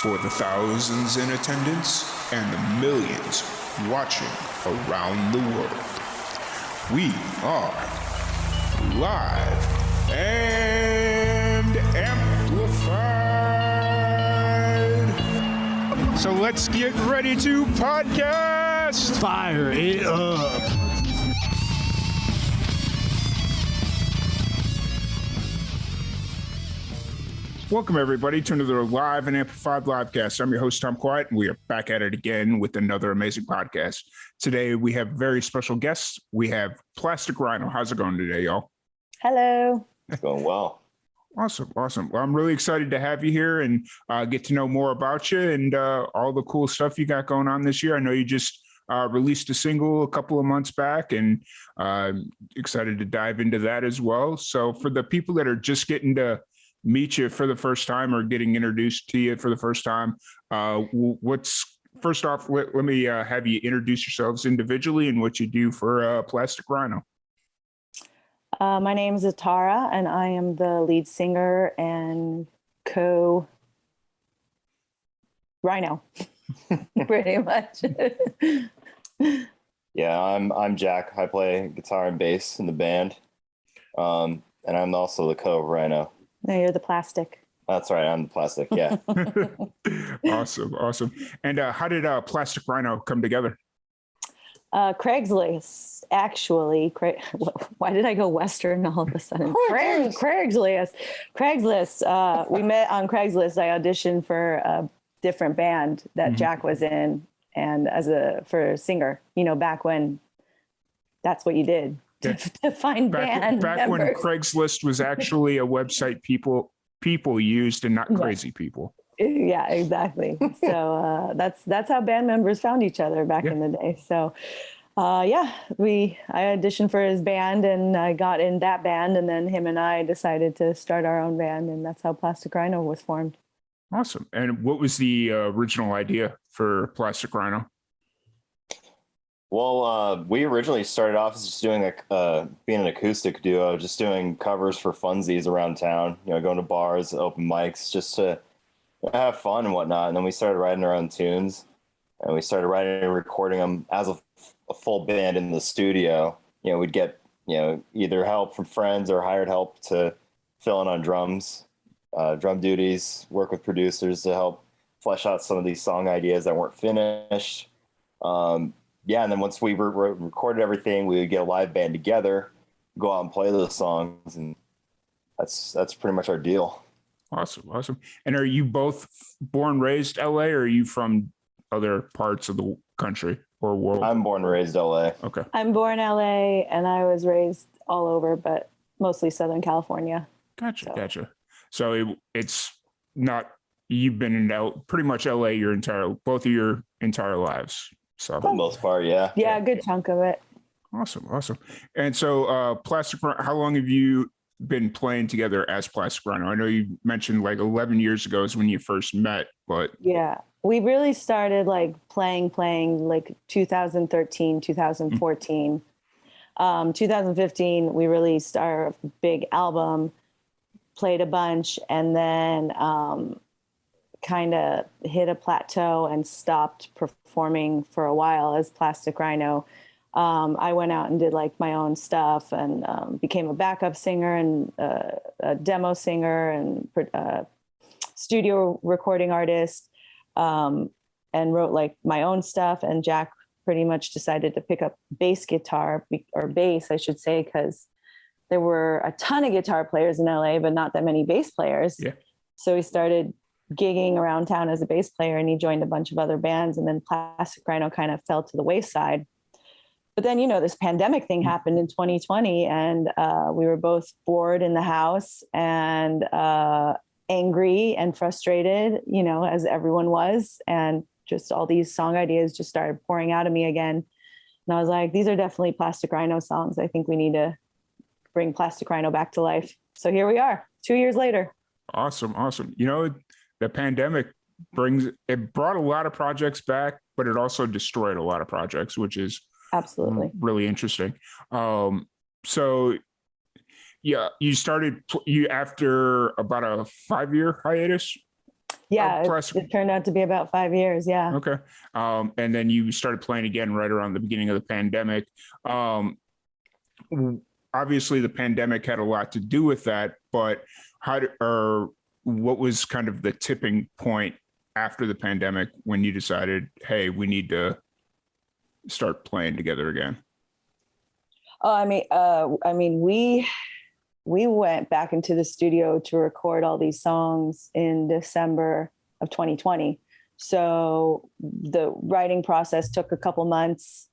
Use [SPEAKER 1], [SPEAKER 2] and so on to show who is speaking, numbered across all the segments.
[SPEAKER 1] For the thousands in attendance and the millions watching around the world, we are live and amplified. So let's get ready to podcast.
[SPEAKER 2] Fire it up.
[SPEAKER 1] Welcome, everybody, to another live and amplified livecast. I'm your host, Tom Quiet, and we are back at it again with another amazing podcast. Today, we have very special guests. We have Plastic Rhino. How's it going today, y'all?
[SPEAKER 3] Hello.
[SPEAKER 4] It's going well.
[SPEAKER 1] Awesome. Well, I'm really excited to have you here and get to know more about you and all the cool stuff you got going on this year. I know you just released a single a couple of months back, and excited to dive into that as well. So for the people that are just getting to meet you for the first time or getting introduced to you for the first time, first off, let me have you introduce yourselves individually and what you do for Plastic Rhino.
[SPEAKER 3] My name is Atara, and I am the lead singer and co-Rhino, pretty much.
[SPEAKER 4] Yeah, I'm Jack. I play guitar and bass in the band, and I'm also the co-Rhino.
[SPEAKER 3] No, you're the plastic.
[SPEAKER 4] That's right, I'm the plastic, yeah.
[SPEAKER 1] Awesome. And how did Plastic Rhino come together?
[SPEAKER 3] Craigslist, actually. Why did I go Western all of a sudden? Craigslist. We met on Craigslist. I auditioned for a different band that Jack was in, and for a singer, back when that's what you did. To find band
[SPEAKER 1] back when
[SPEAKER 3] members.
[SPEAKER 1] Craigslist was actually a website people used and not crazy people.
[SPEAKER 3] Yeah, exactly. So that's how band members found each other back in the day. So I auditioned for his band, and I got in that band, and then him and I decided to start our own band, and that's how Plastic Rhino was formed.
[SPEAKER 1] Awesome. And what was the original idea for Plastic Rhino?
[SPEAKER 4] Well, we originally started off as just doing being an acoustic duo, just doing covers for funsies around town, going to bars, open mics, just to have fun and whatnot. And then we started writing our own tunes, and we started writing and recording them as a full band in the studio. We'd get, either help from friends or hired help to fill in on drums, drum duties, work with producers to help flesh out some of these song ideas that weren't finished. And then once we recorded everything, we would get a live band together, go out and play those songs, and that's pretty much our deal.
[SPEAKER 1] Awesome. And are you both born, raised LA, or are you from other parts of the country or world?
[SPEAKER 4] I'm born and raised LA.
[SPEAKER 1] Okay.
[SPEAKER 3] I'm born LA, and I was raised all over, but mostly Southern California.
[SPEAKER 1] Gotcha. So it's not, you've been in pretty much LA both of your entire lives. So
[SPEAKER 4] for the most part, yeah.
[SPEAKER 3] Yeah, a good chunk of it.
[SPEAKER 1] Awesome. And so Plastic Rhino, how long have you been playing together as Plastic Rhino? I know you mentioned like 11 years ago is when you first met, but
[SPEAKER 3] yeah, we really started like playing like 2013, 2014. 2015, we released our big album, played a bunch, and then kind of hit a plateau and stopped performing for a while as Plastic Rhino. I went out and did like my own stuff and became a backup singer and a demo singer and studio recording artist, and wrote like my own stuff. And Jack pretty much decided to pick up bass, I should say, because there were a ton of guitar players in LA, but not that many bass players. Yeah. So he started gigging around town as a bass player, and he joined a bunch of other bands, and then Plastic Rhino kind of fell to the wayside. But then, this pandemic thing happened in 2020, and we were both bored in the house and angry and frustrated, as everyone was, and just all these song ideas just started pouring out of me again. And I was like, these are definitely Plastic Rhino songs. I think we need to bring Plastic Rhino back to life. So here we are 2 years later.
[SPEAKER 1] Awesome. The pandemic brought a lot of projects back, but it also destroyed a lot of projects, which is
[SPEAKER 3] absolutely
[SPEAKER 1] really interesting. So yeah, you started after about a 5-year hiatus.
[SPEAKER 3] Yeah,
[SPEAKER 1] classic.
[SPEAKER 3] it turned out to be about 5 years. Yeah.
[SPEAKER 1] Okay. And then you started playing again right around the beginning of the pandemic. Obviously the pandemic had a lot to do with that, but what was kind of the tipping point after the pandemic when you decided, hey, we need to start playing together again?
[SPEAKER 3] Oh, I mean, we went back into the studio to record all these songs in December of 2020. So the writing process took a couple months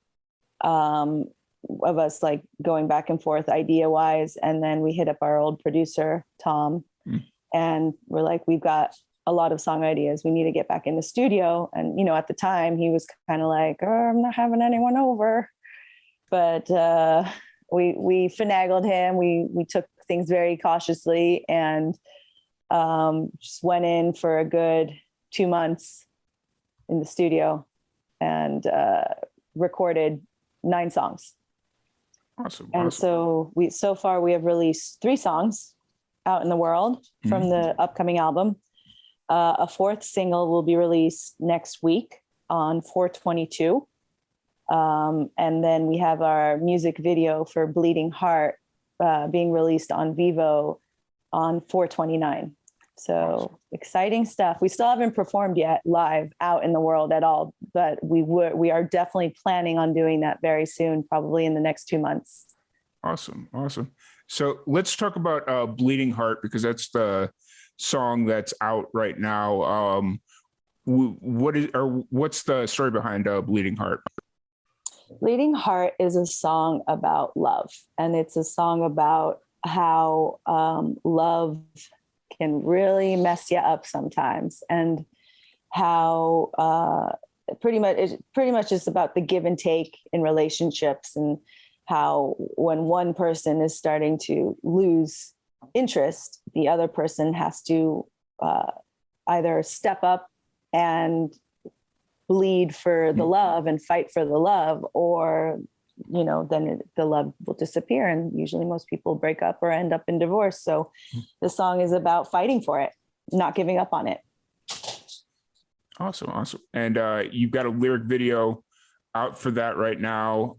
[SPEAKER 3] of us like going back and forth idea wise. And then we hit up our old producer, Tom, and we're like, we've got a lot of song ideas. We need to get back in the studio. And, you know, at the time he was kind of like, oh, I'm not having anyone over. But we finagled him. We took things very cautiously and just went in for a good 2 months in the studio and recorded 9 songs.
[SPEAKER 1] Awesome.
[SPEAKER 3] And so far we have released 3 songs out in the world from the upcoming album. A 4th single will be released next week on 4/22. And then we have our music video for Bleeding Heart being released on Vivo on 4/29. So exciting stuff. We still haven't performed yet live out in the world at all, but we are definitely planning on doing that very soon, probably in the next 2 months.
[SPEAKER 1] Awesome. So let's talk about Bleeding Heart, because that's the song that's out right now. What's the story behind Bleeding Heart?
[SPEAKER 3] Bleeding Heart is a song about love, and it's a song about how love can really mess you up sometimes, and how pretty much is about the give and take in relationships, and how when one person is starting to lose interest, the other person has to either step up and bleed for the love and fight for the love, or, you know, then the love will disappear. And usually most people break up or end up in divorce. So the song is about fighting for it, not giving up on it.
[SPEAKER 1] Awesome. And you've got a lyric video out for that right now.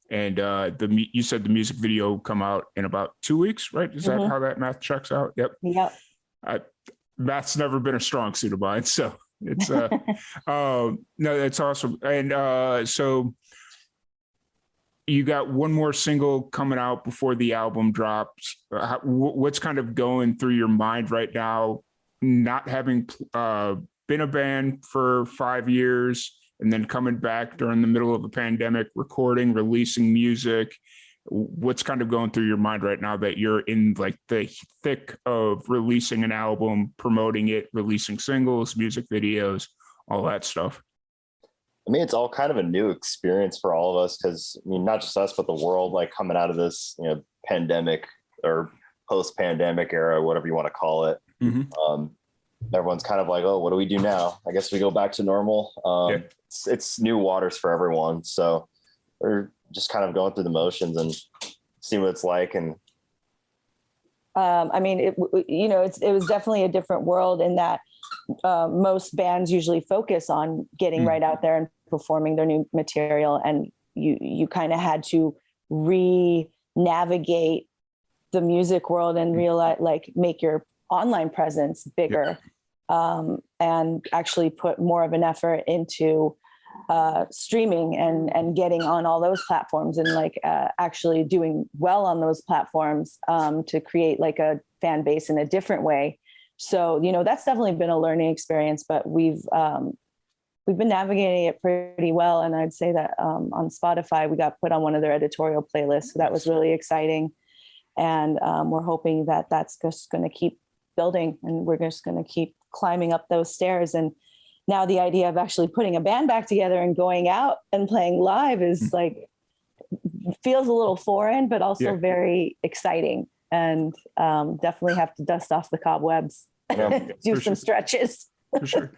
[SPEAKER 1] And you said the music video will come out in about 2 weeks, right? Is that how that math checks out? Yep. Math's never been a strong suit of mine, so it's no, that's awesome. And so you got one more single coming out before the album drops. What's kind of going through your mind right now, not having been a band for 5 years and then coming back during the middle of a pandemic, recording, releasing music? What's kind of going through your mind right now that you're in like the thick of releasing an album, promoting it, releasing singles, music videos, all that stuff?
[SPEAKER 4] I mean, it's all kind of a new experience for all of us, because I mean, not just us, but the world, like coming out of this, you know, pandemic or post-pandemic era, whatever you want to call it. Everyone's kind of like, oh, what do we do now? I guess we go back to normal. It's new waters for everyone. So we're just kind of going through the motions and see what it's like. And
[SPEAKER 3] I mean, it was definitely a different world in that most bands usually focus on getting right out there and performing their new material. And you kind of had to re-navigate the music world and realize, like, make your online presence bigger, and actually put more of an effort into streaming and getting on all those platforms, and like actually doing well on those platforms to create like a fan base in a different way. So, you know, that's definitely been a learning experience, but we've been navigating it pretty well. And I'd say that on Spotify, we got put on one of their editorial playlists. So that was really exciting. And we're hoping that that's just going to keep building, and we're just going to keep climbing up those stairs. And now the idea of actually putting a band back together and going out and playing live is like, feels a little foreign, but also very exciting. And definitely have to dust off the cobwebs, do some stretches.
[SPEAKER 1] For sure.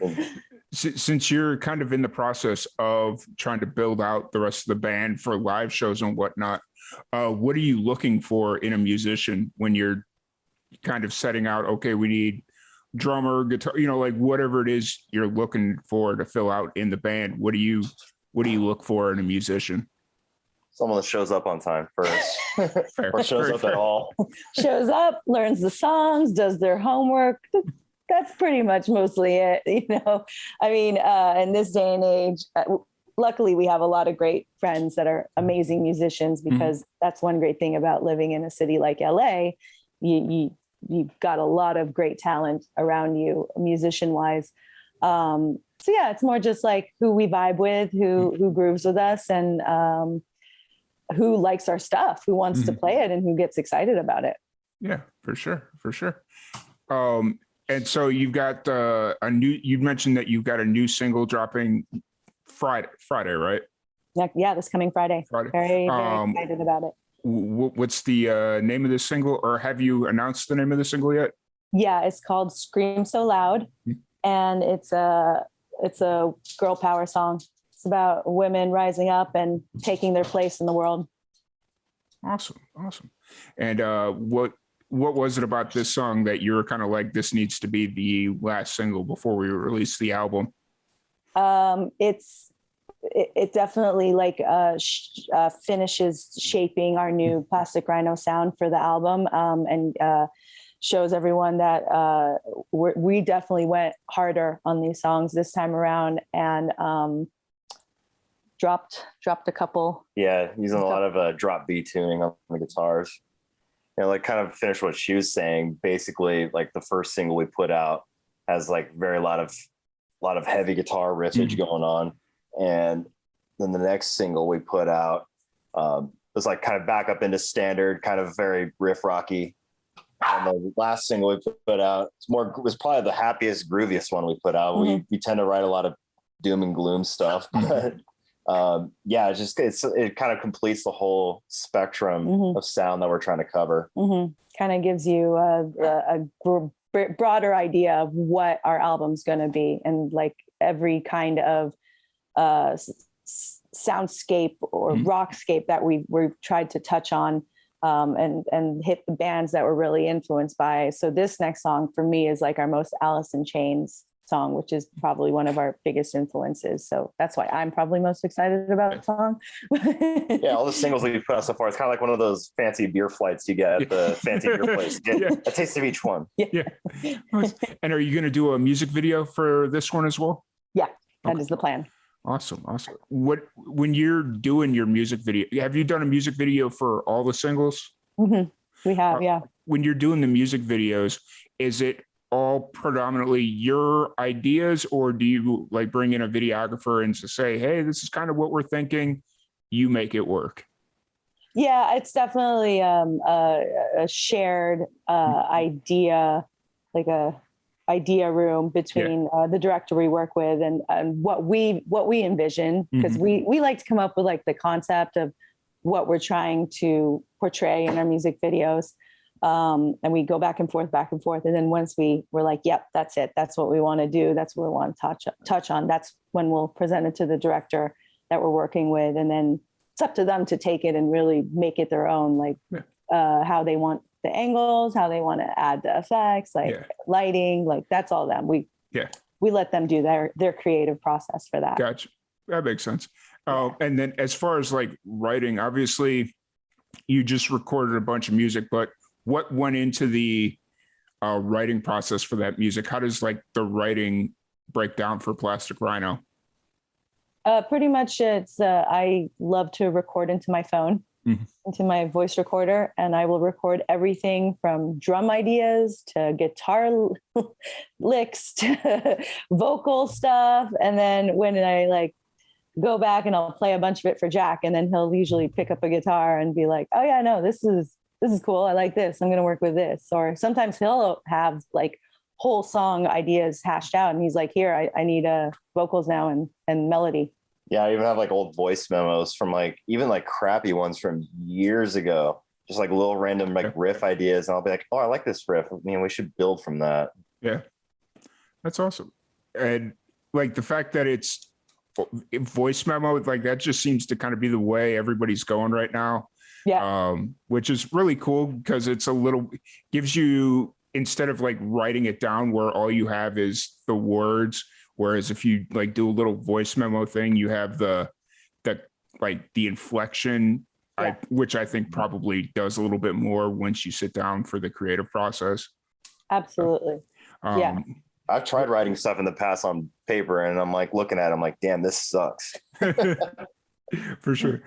[SPEAKER 1] Since you're kind of in the process of trying to build out the rest of the band for live shows and whatnot, what are you looking for in a musician when you're kind of setting out, okay, we need drummer, guitar, like whatever it is you're looking for to fill out in the band, what do you look for in a musician?
[SPEAKER 4] Someone that shows up on time first,
[SPEAKER 1] Fair,
[SPEAKER 4] or shows
[SPEAKER 1] very
[SPEAKER 4] up
[SPEAKER 1] fair.
[SPEAKER 4] at all.
[SPEAKER 3] Shows up, learns the songs, does their homework. That's pretty much mostly it. I mean, in this day and age, luckily we have a lot of great friends that are amazing musicians, because that's one great thing about living in a city like LA. You've got a lot of great talent around you, musician wise. So yeah, it's more just like who we vibe with, who grooves with us, and who likes our stuff, who wants to play it, and who gets excited about it.
[SPEAKER 1] Yeah, for sure. And so you've got you mentioned that you've got a new single dropping Friday, right?
[SPEAKER 3] Yeah, this coming Friday. Very, very excited about it.
[SPEAKER 1] What's the name of this single, or have you announced the name of the single yet?
[SPEAKER 3] Yeah, it's called Scream So Loud, and it's a girl power song. It's about women rising up and taking their place in the world.
[SPEAKER 1] Awesome. And what was it about this song that you were kind of like, this needs to be the last single before we release the album?
[SPEAKER 3] It definitely like finishes shaping our new Plastic Rhino sound for the album, and shows everyone that we definitely went harder on these songs this time around, and dropped a couple.
[SPEAKER 4] Yeah, using a lot of drop B tuning on the guitars. Like kind of finish what she was saying. Basically, like the first single we put out has like a lot of heavy guitar riffage going on, and then the next single we put out was like kind of back up into standard, kind of very riff rocky. And the last single we put out was probably the happiest, grooviest one we put out. We tend to write a lot of doom and gloom stuff, but yeah, it kind of completes the whole spectrum of sound that we're trying to cover.
[SPEAKER 3] Kind of gives you a broader idea of what our album's going to be, and like every kind of soundscape or rockscape that we've tried to touch on, and hit the bands that we're really influenced by. So this next song for me is like our most Alice in Chains song, which is probably one of our biggest influences. So that's why I'm probably most excited about the song.
[SPEAKER 4] Yeah, all the singles that we've put out so far, it's kind of like one of those fancy beer flights you get at the fancy beer place. Get a taste of each one.
[SPEAKER 1] Yeah. And are you going to do a music video for this one as well?
[SPEAKER 3] Yeah, that is the plan.
[SPEAKER 1] Awesome. When you're doing your music video, have you done a music video for all the singles?
[SPEAKER 3] We have, yeah.
[SPEAKER 1] When you're doing the music videos, is it all predominantly your ideas, or do you like bring in a videographer and to say, hey, this is kind of what we're thinking, you make it work?
[SPEAKER 3] Yeah, it's definitely a shared idea, like a idea room between the director we work with and what we envision, because we like to come up with like the concept of what we're trying to portray in our music videos. And we go back and forth. And then once we're like, yep, that's it. That's what we want to do. That's what we want to touch on. That's when we'll present it to the director that we're working with. And then it's up to them to take it and really make it their own, like how they want the angles, how they want to add the effects, like lighting, like that's all them. We let them do their creative process for that.
[SPEAKER 1] Gotcha. That makes sense. And then as far as like writing, obviously you just recorded a bunch of music, but what went into the writing process for that music? How does like the writing break down for Plastic Rhino?
[SPEAKER 3] Pretty much it's, I love to record into my phone, into my voice recorder, and I will record everything from drum ideas to guitar licks to vocal stuff. And then when I like go back and I'll play a bunch of it for Jack, and then he'll usually pick up a guitar and be like, oh yeah, no, this is cool. I like this. I'm going to work with this. Or sometimes he'll have like whole song ideas hashed out, and he's like, here, I need vocals now and melody.
[SPEAKER 4] Yeah, I even have like old voice memos from like even like crappy ones from years ago, just like little random like riff ideas, and I'll be like, oh, I like this riff. I mean, we should build from that. Yeah,
[SPEAKER 1] that's awesome. And like the fact that it's voice memo, like that just seems to kind of be the way everybody's going right now.
[SPEAKER 3] Yeah.
[SPEAKER 1] Which is really cool because it's gives you instead of like writing it down where all you have is the words, whereas if you like do a little voice memo thing, you have the like the inflection, which I think probably does a little bit more once you sit down for the creative process.
[SPEAKER 3] Absolutely. Yeah.
[SPEAKER 4] I've tried writing stuff in the past on paper, and I'm like looking at it, I'm like, damn, this sucks.
[SPEAKER 1] For sure.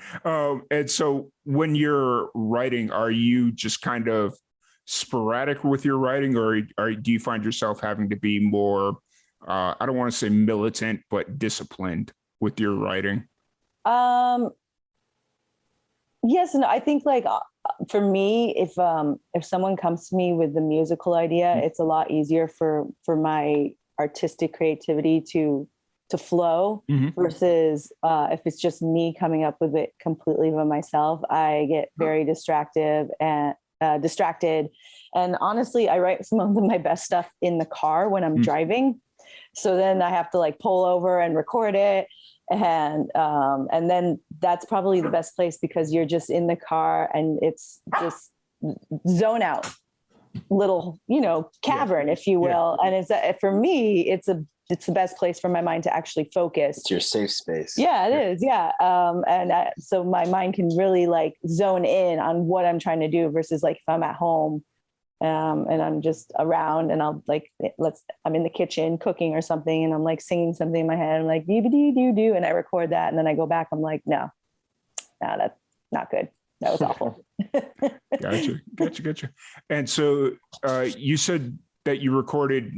[SPEAKER 1] And so when you're writing, are you just kind of sporadic with your writing, or do you find yourself having to be more, I don't want to say militant, but disciplined with your writing?
[SPEAKER 3] Yes, and I think like for me, if someone comes to me with the musical idea, it's a lot easier for my artistic creativity to flow versus if it's just me coming up with it completely by myself. I get very distracted. And honestly, I write some of my best stuff in the car when I'm driving. So then I have to like pull over and record it. And then that's probably the best place because you're just in the car and it's just zone out little, cavern, if you will. And it's for me, it's the best place for my mind to actually focus.
[SPEAKER 4] It's your safe space.
[SPEAKER 3] Yeah, it is. Yeah. So my mind can really like zone in on what I'm trying to do versus like if I'm at home and I'm just around and I'll like, I'm in the kitchen cooking or something and I'm like singing something in my head. I'm like, doo-ba-dee-doo-doo. And I record that. And then I go back. I'm like, no, that's not good. That was awful.
[SPEAKER 1] Gotcha. And so you said that you recorded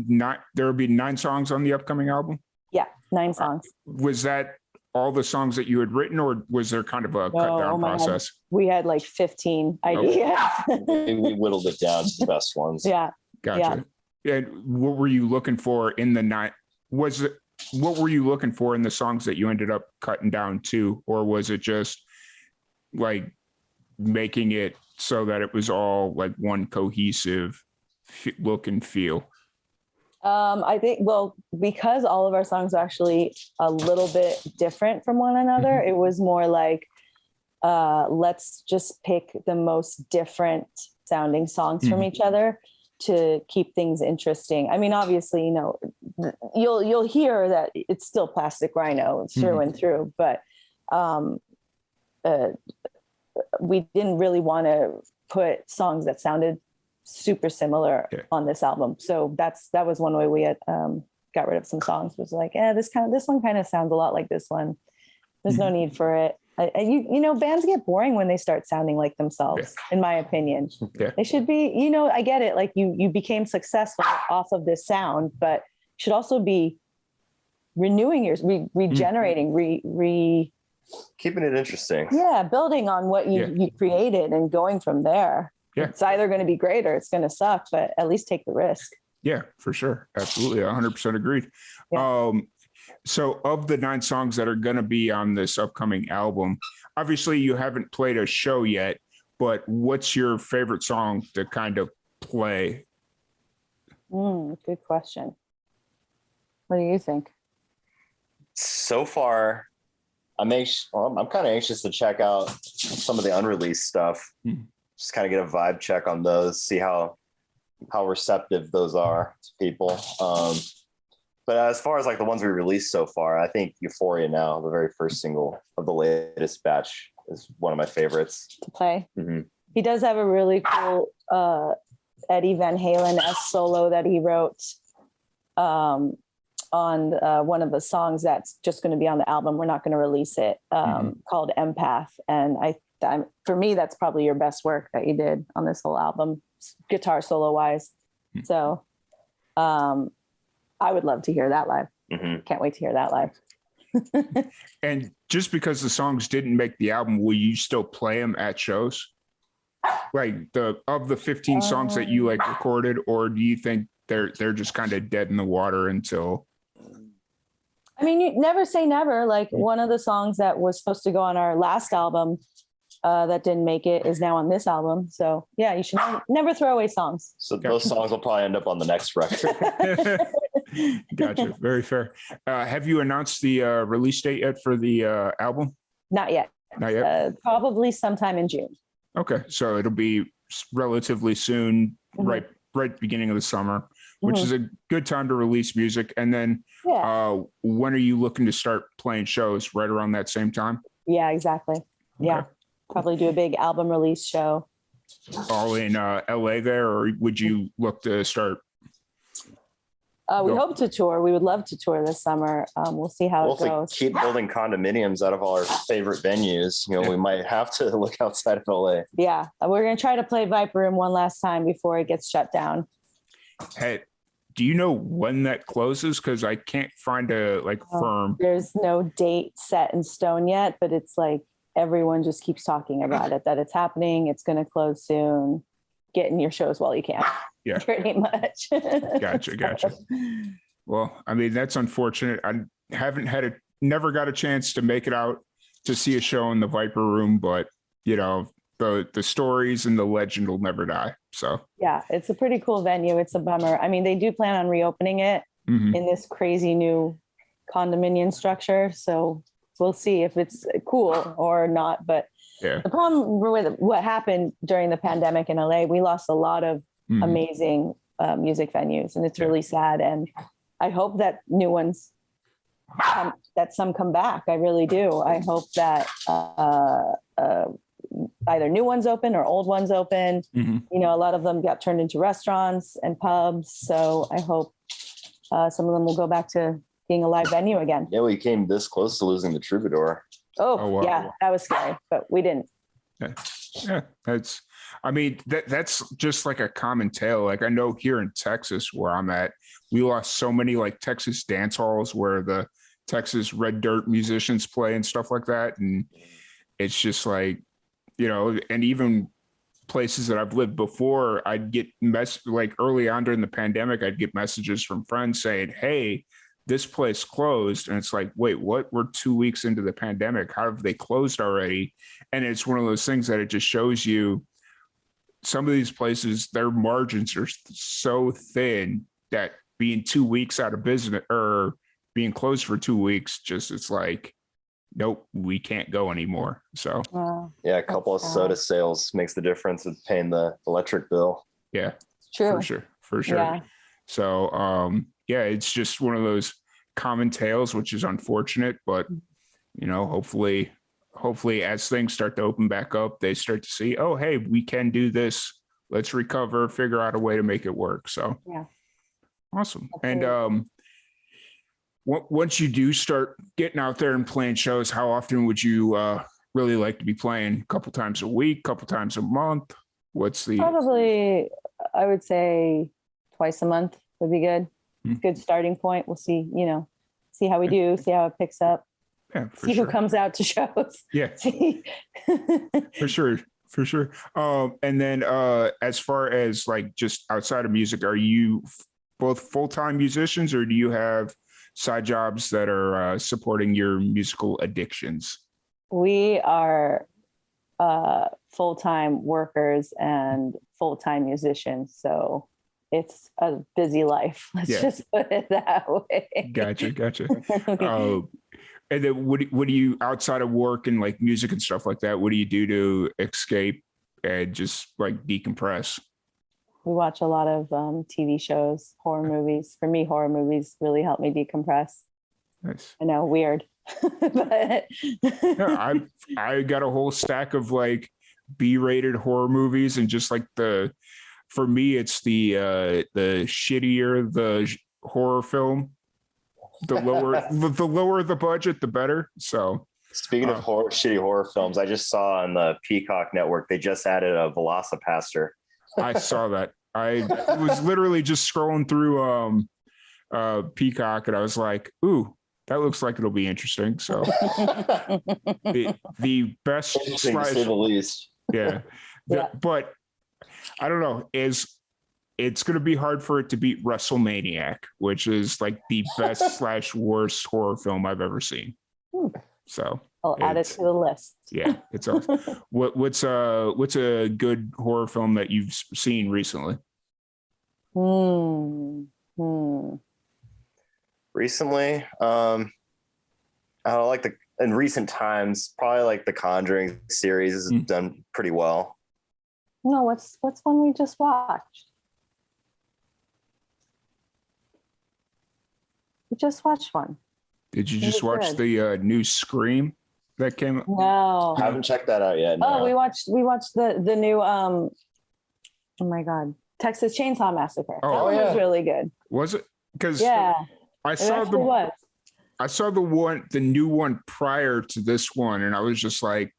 [SPEAKER 1] there will be 9 songs on the upcoming album?
[SPEAKER 3] Yeah, 9 songs.
[SPEAKER 1] Was that all the songs that you had written, or was there kind of a cut down process?
[SPEAKER 3] We had like 15 ideas.
[SPEAKER 4] We whittled it down to the best ones.
[SPEAKER 3] Yeah.
[SPEAKER 1] Gotcha. Yeah. And what were you looking for in the 9? What were you looking for in the songs that you ended up cutting down to, or was it just like making it so that it was all like one cohesive look and feel?
[SPEAKER 3] I think, because all of our songs are actually a little bit different from one another, it was more like, let's just pick the most different sounding songs from each other to keep things interesting. I mean, obviously, you'll hear that it's still Plastic Rhino through and through, but we didn't really want to put songs that sounded super similar on this album. So that was one way we had got rid of some songs. Was like, this one kind of sounds a lot like this one. There's no need for it. Bands get boring when they start sounding like themselves, in my opinion. They should be, I get it. Like you became successful off of this sound, but you should also be renewing regenerating,
[SPEAKER 4] keeping it interesting.
[SPEAKER 3] Yeah. Building on what you created and going from there. Yeah. It's either going to be great or it's going to suck, but at least take the risk.
[SPEAKER 1] Yeah, for sure. Absolutely. 100% agreed. Yeah. So of the 9 songs that are going to be on this upcoming album, obviously you haven't played a show yet, but what's your favorite song to kind of play?
[SPEAKER 3] Good question. What do you think?
[SPEAKER 4] So far, I'm kind of anxious to check out some of the unreleased stuff. Just kind of get a vibe check on those, see how receptive those are to people. But as far as like the ones we released so far, I think Euphoria Now, the very first single of the latest batch, is one of my favorites
[SPEAKER 3] to play. He does have a really cool Eddie Van Halen-esque solo that he wrote on one of the songs that's just going to be on the album. We're not going to release it, called Empath. And for me, that's probably your best work that you did on this whole album, guitar solo wise. So I would love to hear that live. Can't wait to hear that live.
[SPEAKER 1] And just because the songs didn't make the album, will you still play them at shows? Like of the 15 songs that you like recorded, or do you think they're just kind of dead in the water until?
[SPEAKER 3] I mean, you never say never. Like one of the songs that was supposed to go on our last album that didn't make it is now on this album. So yeah, you should never throw away songs.
[SPEAKER 4] So those songs will probably end up on the next record.
[SPEAKER 1] Gotcha. Very fair. Have you announced the release date yet for the album?
[SPEAKER 3] Not yet.
[SPEAKER 1] Not yet.
[SPEAKER 3] Probably sometime in June.
[SPEAKER 1] Okay. So it'll be relatively soon, right right at the beginning of the summer, which
[SPEAKER 3] Mhm.
[SPEAKER 1] is a good time to release music. And then
[SPEAKER 3] Yeah.
[SPEAKER 1] when are you looking to start playing shows? Right around that same time?
[SPEAKER 3] Yeah, exactly. Yeah.
[SPEAKER 1] Okay.
[SPEAKER 3] Probably do a big album release show.
[SPEAKER 1] All in LA there, or would you look to start?
[SPEAKER 3] We
[SPEAKER 1] Go.
[SPEAKER 3] hope to tour. We would love to tour this summer. We'll see how
[SPEAKER 4] We'll
[SPEAKER 3] it goes.
[SPEAKER 4] keep building condominiums out of all our favorite venues. You know, we might have to look outside of LA.
[SPEAKER 3] Yeah, we're going to try to play Viper Room one last time before it gets shut down.
[SPEAKER 1] Hey, do you know when that closes? Because I can't find a firm.
[SPEAKER 3] There's no date set in stone yet, but it's like everyone just keeps talking about it, that it's happening. It's going to close soon. Get in your shows while you can.
[SPEAKER 1] Yeah.
[SPEAKER 3] Pretty much.
[SPEAKER 1] Gotcha. Well, I mean, that's unfortunate. I never got a chance to make it out to see a show in the Viper Room, but you know, the stories and the legend will never die. So
[SPEAKER 3] yeah, it's a pretty cool venue. It's a bummer. I mean, they do plan on reopening it
[SPEAKER 1] Mhm.
[SPEAKER 3] in this crazy new condominium structure. So we'll see if it's cool or not. But
[SPEAKER 1] yeah.
[SPEAKER 3] the problem with what happened during the pandemic in LA, we lost a lot of
[SPEAKER 1] Mhm.
[SPEAKER 3] amazing music venues, and it's
[SPEAKER 1] Yeah.
[SPEAKER 3] really sad. And I hope that new ones that some come back. I really do. I hope that either new ones open or old ones open.
[SPEAKER 1] Mhm.
[SPEAKER 3] You know, a lot of them got turned into restaurants and pubs. So I hope some of them will go back to being a live venue again.
[SPEAKER 4] Yeah, we came this close to losing the Troubadour.
[SPEAKER 1] Oh, wow.
[SPEAKER 3] Yeah, that was scary, but we didn't.
[SPEAKER 1] Yeah, that's just like a common tale. Like I know here in Texas where I'm at, we lost so many like Texas dance halls where the Texas Red Dirt musicians play and stuff like that. And it's just like, you know, and even places that I've lived before, I'd get like early on during the pandemic, I'd get messages from friends saying, hey, this place closed. And it's like, wait, what? We're 2 weeks into the pandemic. How have they closed already? And it's one of those things that it just shows you some of these places, their margins are so thin that being 2 weeks out of business or being closed for 2 weeks, just it's like, nope, we can't go anymore. So
[SPEAKER 4] yeah, a couple of soda sales makes the difference with paying the electric bill.
[SPEAKER 1] Yeah,
[SPEAKER 3] true.
[SPEAKER 1] For sure.
[SPEAKER 3] Yeah.
[SPEAKER 1] So yeah, it's just one of those common tales, which is unfortunate, but you know, hopefully as things start to open back up, they start to see, oh, hey, we can do this. Let's recover, figure out a way to make it work. So
[SPEAKER 3] yeah,
[SPEAKER 1] awesome.
[SPEAKER 3] Absolutely.
[SPEAKER 1] And once you do start getting out there and playing shows, how often would you really like to be playing? A couple times a week, couple times a month? What's the
[SPEAKER 3] probably, I would say twice a month would be good. Good starting point. We'll see, you know, see how we do, see how it picks up.
[SPEAKER 1] Yeah,
[SPEAKER 3] see who comes out to shows.
[SPEAKER 1] Yeah, for sure. And then as far as like just outside of music, are you both full-time musicians or do you have side jobs that are supporting your musical addictions?
[SPEAKER 3] We are full-time workers and full-time musicians. So it's a busy life. Let's just put it that way.
[SPEAKER 1] Gotcha. And then what do you, outside of work and like music and stuff like that, what do you do to escape and just like decompress?
[SPEAKER 3] We watch a lot of TV shows, horror movies. For me, horror movies really help me decompress.
[SPEAKER 1] Nice.
[SPEAKER 3] I know, weird. But
[SPEAKER 1] yeah, I got a whole stack of like B-rated horror movies, and just like for me, it's the shittier the horror film, the lower the budget, the better. So
[SPEAKER 4] speaking of shitty horror films, I just saw on the Peacock network, they just added a Velocipaster.
[SPEAKER 1] I saw that. I was literally just scrolling through Peacock and I was like, ooh, that looks like it'll be interesting. So the best
[SPEAKER 4] to say the least.
[SPEAKER 1] Yeah. But I don't know, it's going to be hard for it to beat WrestleManiac, which is like the best / worst horror film I've ever seen. So
[SPEAKER 3] I'll add it to the list.
[SPEAKER 1] Yeah, it's awesome. What's a good horror film that you've seen recently?
[SPEAKER 4] Recently, I don't like in recent times, probably like the Conjuring series has done pretty well.
[SPEAKER 3] No, what's one we just watched? We just watched one.
[SPEAKER 1] Did you
[SPEAKER 3] It
[SPEAKER 1] just
[SPEAKER 3] was
[SPEAKER 1] watch
[SPEAKER 3] good.
[SPEAKER 1] the new Scream that came out?
[SPEAKER 3] No.
[SPEAKER 4] I haven't checked that out yet.
[SPEAKER 3] Oh,
[SPEAKER 4] No.
[SPEAKER 3] we watched the new oh my God, Texas Chainsaw Massacre.
[SPEAKER 1] Oh,
[SPEAKER 3] That one was
[SPEAKER 4] yeah.
[SPEAKER 3] really good.
[SPEAKER 1] Was it? Because
[SPEAKER 3] Yeah,
[SPEAKER 1] I
[SPEAKER 3] it
[SPEAKER 1] saw
[SPEAKER 3] actually was.
[SPEAKER 1] the new one prior to this one, and I was just like,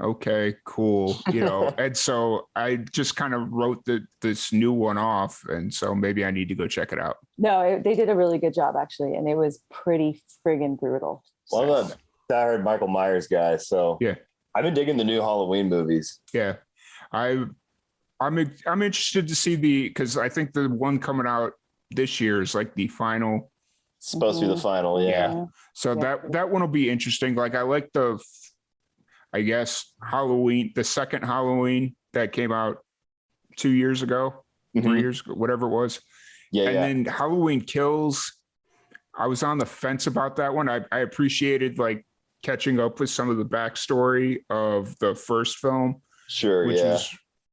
[SPEAKER 1] okay, cool, and so I just kind of wrote this new one off, and so maybe I need to go check it out.
[SPEAKER 3] No, they did a really good job actually, and it was pretty friggin' brutal.
[SPEAKER 4] Well, I'm a diehard Michael Myers guy, so
[SPEAKER 1] Yeah.
[SPEAKER 4] I've been digging the new Halloween movies.
[SPEAKER 1] Yeah, I'm interested to see because I think the one coming out this year is like the final.
[SPEAKER 4] It's supposed to be the final, yeah.
[SPEAKER 1] So that one will be interesting. Like I like I guess Halloween, the second Halloween that came out 2 years ago, 3 years ago, whatever it was.
[SPEAKER 4] Yeah,
[SPEAKER 1] And
[SPEAKER 4] yeah.
[SPEAKER 1] then Halloween Kills, I was on the fence about that one. I appreciated like catching up with some of the backstory of the first film,
[SPEAKER 4] Sure,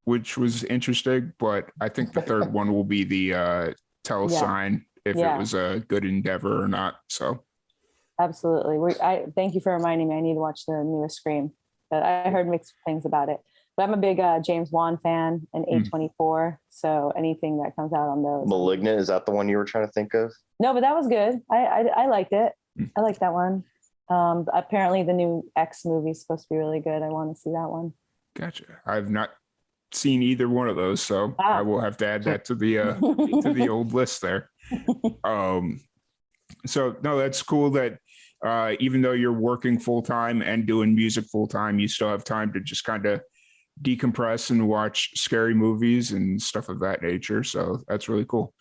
[SPEAKER 1] which was interesting. But I think the third one will be the tell a sign if it was a good endeavor or not. So
[SPEAKER 3] absolutely. I thank you for reminding me. I need to watch the newest Scream, but I heard mixed things about it. But I'm a big James Wan fan and A24. So anything that comes out on those.
[SPEAKER 4] Malignant, is that the one you were trying to think of?
[SPEAKER 3] No, but that was good. I liked it. I like that one. Apparently the new X movie is supposed to be really good. I want to see that one.
[SPEAKER 1] Gotcha. I've not seen either one of those, so I will have to add that to the old list there. So no, that's cool that even though you're working full time and doing music full time, you still have time to just kind of decompress and watch scary movies and stuff of that nature. So that's really cool.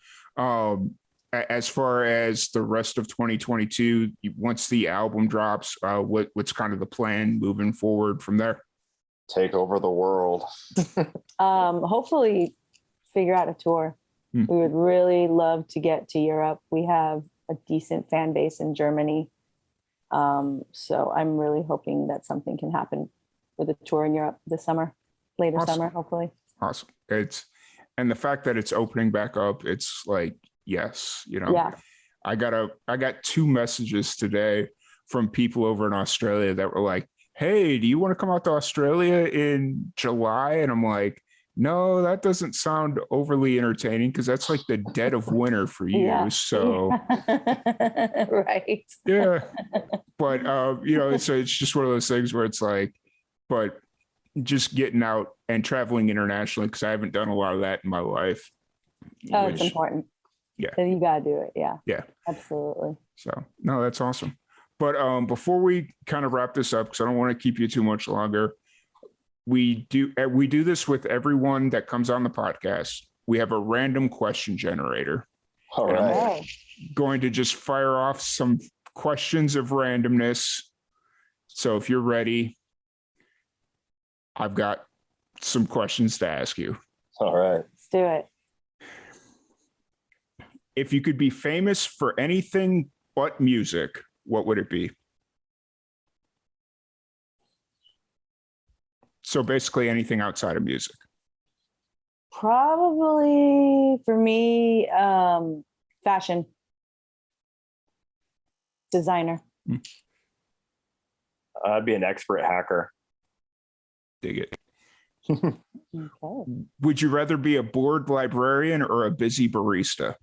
[SPEAKER 1] As far as the rest of 2022, once the album drops, what's kind of the plan moving forward from there?
[SPEAKER 4] Take over the world.
[SPEAKER 3] Hopefully figure out a tour. We would really love to get to Europe. We have a decent fan base in Germany. So I'm really hoping that something can happen with a tour in Europe this summer, later summer, hopefully.
[SPEAKER 1] Awesome. And the fact that it's opening back up, it's like, yes,
[SPEAKER 3] Yeah.
[SPEAKER 1] I got 2 messages today from people over in Australia that were like, hey, do you want to come out to Australia in July? And I'm like, no, that doesn't sound overly entertaining because that's like the dead of winter for you.
[SPEAKER 3] Yeah.
[SPEAKER 1] So
[SPEAKER 3] right.
[SPEAKER 1] yeah. But so it's just one of those things where it's like, but just getting out and traveling internationally, because I haven't done a lot of that in my life.
[SPEAKER 3] It's important.
[SPEAKER 1] Yeah.
[SPEAKER 3] So you gotta do it. Yeah.
[SPEAKER 1] Yeah.
[SPEAKER 3] Absolutely.
[SPEAKER 1] So no, that's awesome. But before we kind of wrap this up, because I don't want to keep you too much longer, we do this with everyone that comes on the podcast. We have a random question generator.
[SPEAKER 4] All right.
[SPEAKER 1] Going to just fire off some questions of randomness. So if you're ready, I've got some questions to ask you.
[SPEAKER 4] All right.
[SPEAKER 3] Let's do it.
[SPEAKER 1] If you could be famous for anything but music, what would it be? So basically anything outside of music.
[SPEAKER 3] Probably for me, fashion designer.
[SPEAKER 4] I'd be an expert hacker.
[SPEAKER 1] Dig it.
[SPEAKER 3] Okay.
[SPEAKER 1] Would you rather be a bored librarian or a busy barista?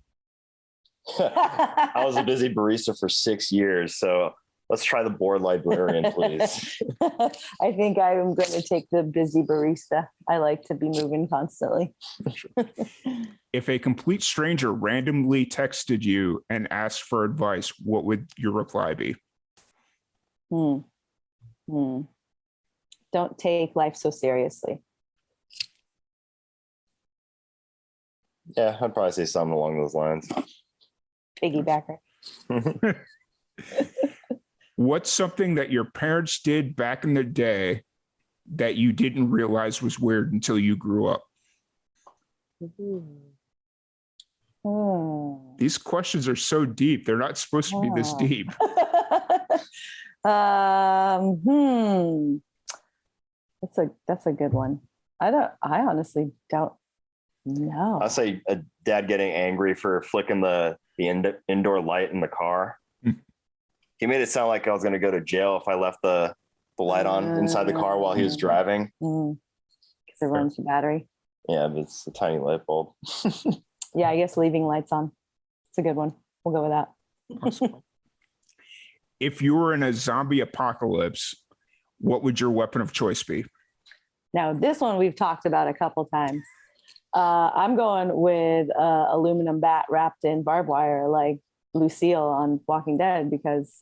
[SPEAKER 4] I was a busy barista for 6 years, so let's try the bored librarian, please.
[SPEAKER 3] I think I'm going to take the busy barista. I like to be moving constantly.
[SPEAKER 1] If a complete stranger randomly texted you and asked for advice, what would your reply be?
[SPEAKER 3] Don't take life so seriously.
[SPEAKER 4] Yeah, I'd probably say something along those lines.
[SPEAKER 3] Piggybacker.
[SPEAKER 1] What's something that your parents did back in the day that you didn't realize was weird until you grew up? These questions are so deep. They're not supposed to be this deep.
[SPEAKER 3] That's a good one. I honestly don't know.
[SPEAKER 4] I'll say a dad getting angry for flicking the the indoor light in the car. He made it sound like I was going to go to jail if I left the light on inside the car while he was driving.
[SPEAKER 3] Because it runs the battery.
[SPEAKER 4] Yeah, but it's a tiny light bulb.
[SPEAKER 3] Yeah, I guess leaving lights on. It's a good one. We'll go with that.
[SPEAKER 1] Awesome. If you were in a zombie apocalypse, what would your weapon of choice be?
[SPEAKER 3] Now, this one we've talked about a couple times. I'm going with aluminum bat wrapped in barbed wire, like Lucille on Walking Dead, because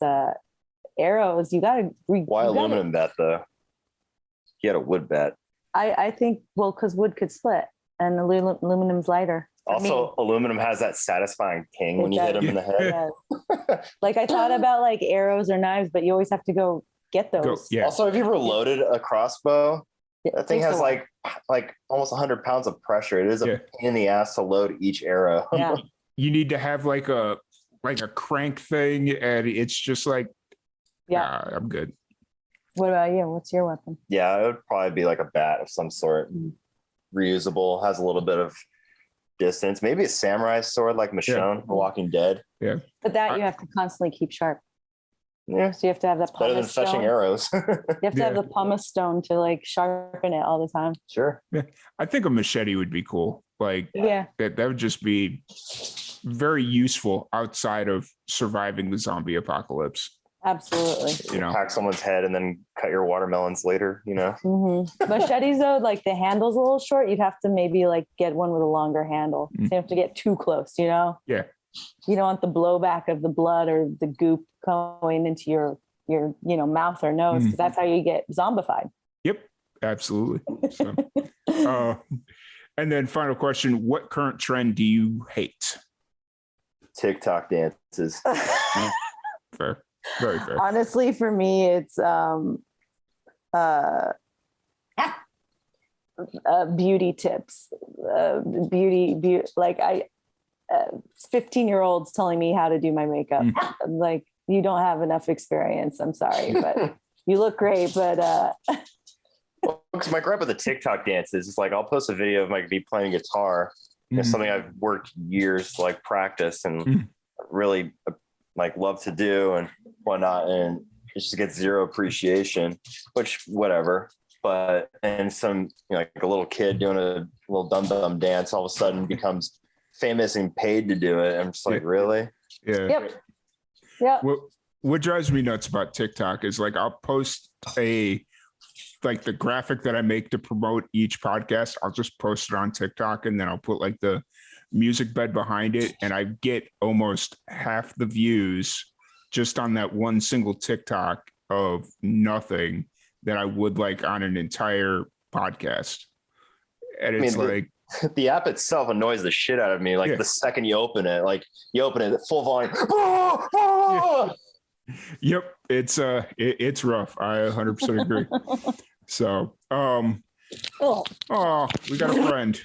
[SPEAKER 3] arrows, you got to.
[SPEAKER 4] Why aluminum bat though? He had a wood bat.
[SPEAKER 3] I think, well, because wood could split and aluminum's lighter.
[SPEAKER 4] Also, aluminum has that satisfying ping when you hit him in the head.
[SPEAKER 3] Like I thought about like arrows or knives, but you always have to go get those.
[SPEAKER 1] Yeah.
[SPEAKER 4] Also, have you ever loaded a crossbow? That thing has like almost 100 pounds of pressure. It is a pain in the ass to load each arrow.
[SPEAKER 3] Yeah.
[SPEAKER 1] You need to have like a crank thing, and it's just like, I'm good.
[SPEAKER 3] What about you? What's your weapon?
[SPEAKER 4] Yeah, it would probably be like a bat of some sort, reusable, has a little bit of distance. Maybe a samurai sword like Michonne, The Walking Dead.
[SPEAKER 1] Yeah,
[SPEAKER 3] but that you have to constantly keep sharp.
[SPEAKER 4] Yeah,
[SPEAKER 3] so you have to have that
[SPEAKER 4] better than fetching arrows.
[SPEAKER 3] You have to have the pumice stone to like sharpen it all the time.
[SPEAKER 4] Sure.
[SPEAKER 1] Yeah, I think a machete would be cool. Like, that would just be very useful outside of surviving the zombie apocalypse.
[SPEAKER 3] Absolutely.
[SPEAKER 4] You know, hack someone's head and then cut your watermelons later. You know,
[SPEAKER 3] machetes though, like the handle's a little short. You'd have to maybe like get one with a longer handle. So you have to get too close. You know.
[SPEAKER 1] Yeah.
[SPEAKER 3] You don't want the blowback of the blood or the goop going into your mouth or nose, because that's how you get zombified.
[SPEAKER 1] Yep, absolutely. So, and then final question: what current trend do you hate?
[SPEAKER 4] TikTok dances.
[SPEAKER 1] Fair, very fair.
[SPEAKER 3] Honestly, for me, it's beauty tips, beauty. Like 15-year-olds telling me how to do my makeup. Like, you don't have enough experience. I'm sorry, but you look great. But
[SPEAKER 4] because my gripe with the TikTok dances is like, I'll post a video of me playing guitar. It's something I've worked years to like practice and really like love to do and whatnot, and it just gets zero appreciation, which whatever. But and some like a little kid doing a little dum-dum dance all of a sudden becomes famous and paid to do it. I'm just like, really?
[SPEAKER 1] Yeah.
[SPEAKER 3] Yep. Yeah.
[SPEAKER 1] What drives me nuts about TikTok is like, I'll post the graphic that I make to promote each podcast. I'll just post it on TikTok, and then I'll put like the music bed behind it, and I get almost half the views just on that one single TikTok of nothing that I would like on an entire podcast. And it's
[SPEAKER 4] the app itself annoys the shit out of me. Like the second you open it at full volume.
[SPEAKER 1] Yep. It's rough. I 100% agree. So, we got a friend.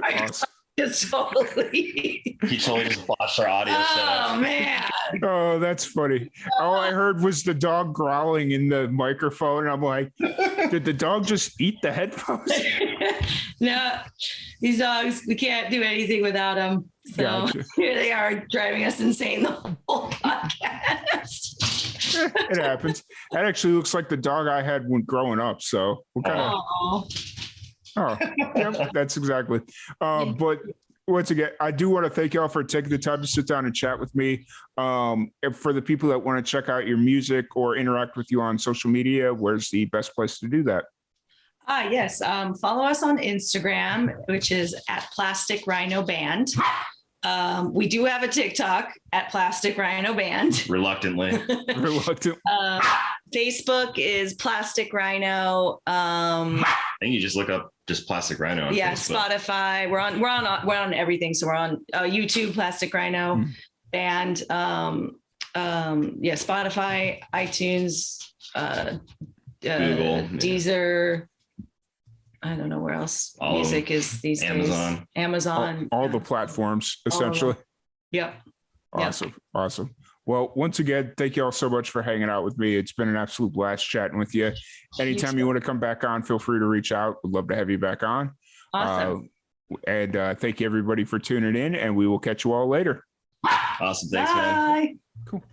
[SPEAKER 1] Awesome.
[SPEAKER 2] It's totally.
[SPEAKER 4] He totally just botched our audio setup.
[SPEAKER 2] Oh man.
[SPEAKER 1] Oh, that's funny. All I heard was the dog growling in the microphone. And I'm like, did the dog just eat the headphones?
[SPEAKER 2] No, these dogs, we can't do anything without them. So
[SPEAKER 1] Gotcha.
[SPEAKER 2] Here they are driving us insane the whole podcast.
[SPEAKER 1] It happens. That actually looks like the dog I had when growing up. So we're kind of. Oh, yep, that's exactly. But once again, I do want to thank y'all for taking the time to sit down and chat with me. For the people that want to check out your music or interact with you on social media, where's the best place to do that?
[SPEAKER 2] Yes. Follow us on Instagram, which is at Plastic Rhino Band. We do have a TikTok at Plastic Rhino Band.
[SPEAKER 4] Reluctantly.
[SPEAKER 2] Facebook is Plastic Rhino.
[SPEAKER 4] I think you just look up just Plastic Rhino.
[SPEAKER 2] Yeah, Facebook. Spotify. We're on everything. So we're on YouTube, Plastic Rhino Band. Spotify, iTunes,
[SPEAKER 4] Google,
[SPEAKER 2] Deezer. I don't know where else music is these days. Amazon.
[SPEAKER 1] All the platforms, essentially.
[SPEAKER 2] Yep.
[SPEAKER 1] Awesome. Well, once again, thank you all so much for hanging out with me. It's been an absolute blast chatting with you. Anytime you want to come back on, feel free to reach out. We'd love to have you back on.
[SPEAKER 2] Awesome.
[SPEAKER 1] And thank you everybody for tuning in, and we will catch you all later.
[SPEAKER 5] Awesome. Thanks, man.
[SPEAKER 2] Bye.
[SPEAKER 1] Cool.